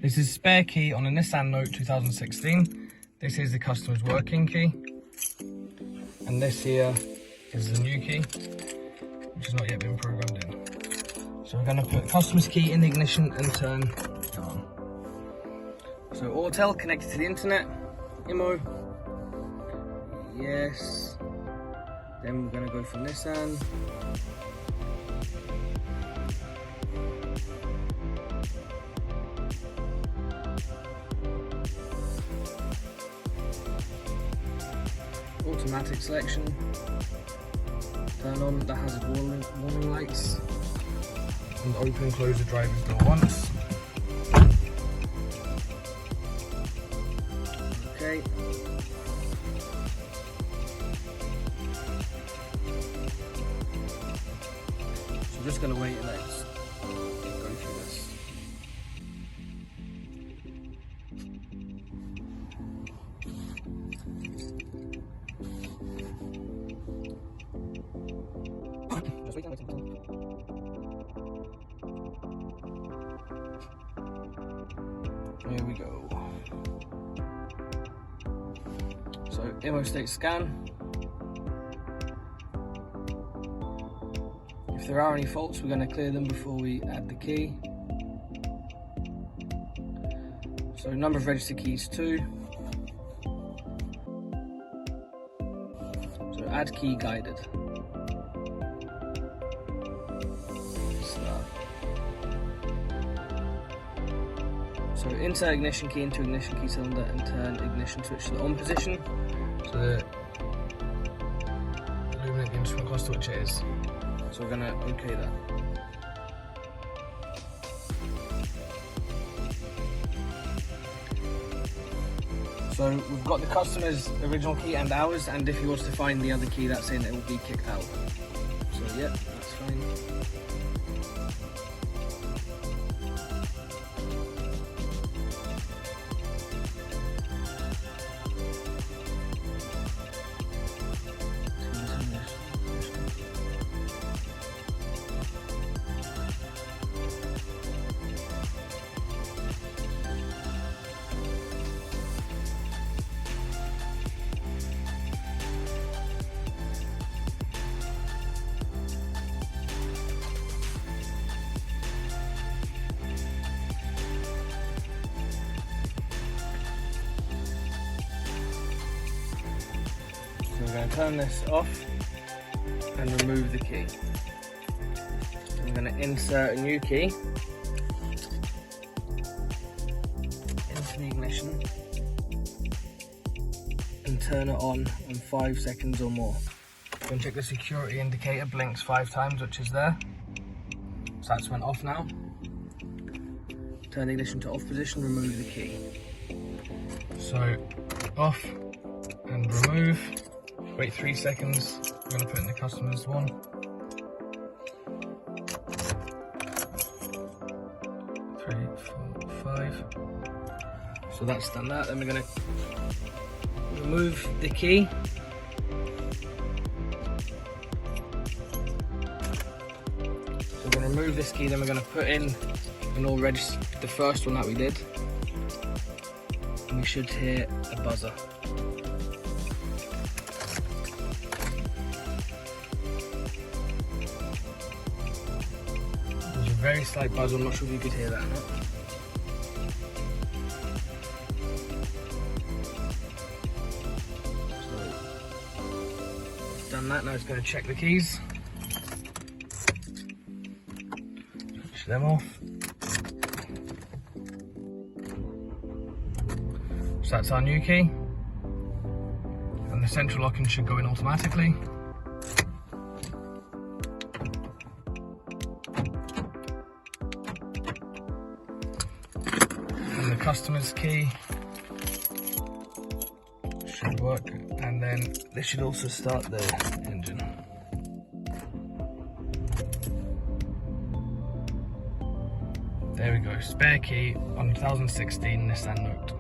This is spare key on a Nissan Note 2016. This is the customer's working key. And this here is the new key, which has not yet been programmed in. So we're going to put the customer's key in the ignition and turn it on. So Autel connected to the internet, IMO, yes. Then we're going to go for Nissan. Automatic selection, turn on the hazard warning lights, and open and close the driver's door once. Okay. So I'm just going to wait and let's go through this. Here we go. So IMO state scan. If there are any faults, we're going to clear them before we add the key. So number of registered keys 2. So add key guided. Start. So insert ignition key into ignition key cylinder and turn ignition switch to the on position. So the illuminate the instrument cluster, which it is. So we're going to OK that. So we've got the customer's original key and ours, and if he wants to find the other key that's in, it will be kicked out. So yeah, that's fine. So we're going to turn this off and remove the key. I'm going to insert a new key into the ignition and turn it on in 5 seconds or more. I'm going to check the security indicator blinks 5 times, which is there. So that's went off now. Turn the ignition to off position, remove the key. So off and remove. Wait 3 seconds. I'm going to put in the customer's one. 3, 4, 5. So that's done that. Then we're going to remove the key. So we're going to remove this key. Then we're going to put in an all register, the first one that we did. And we should hear a buzzer. Very slight buzz, I'm not sure if you could hear that or not. So, done that, now it's going to check the keys. Switch them off. So that's our new key. And the central locking should go in automatically. The customer's key should work, and then this should also start the engine. There we go, spare key on 2016 Nissan Note.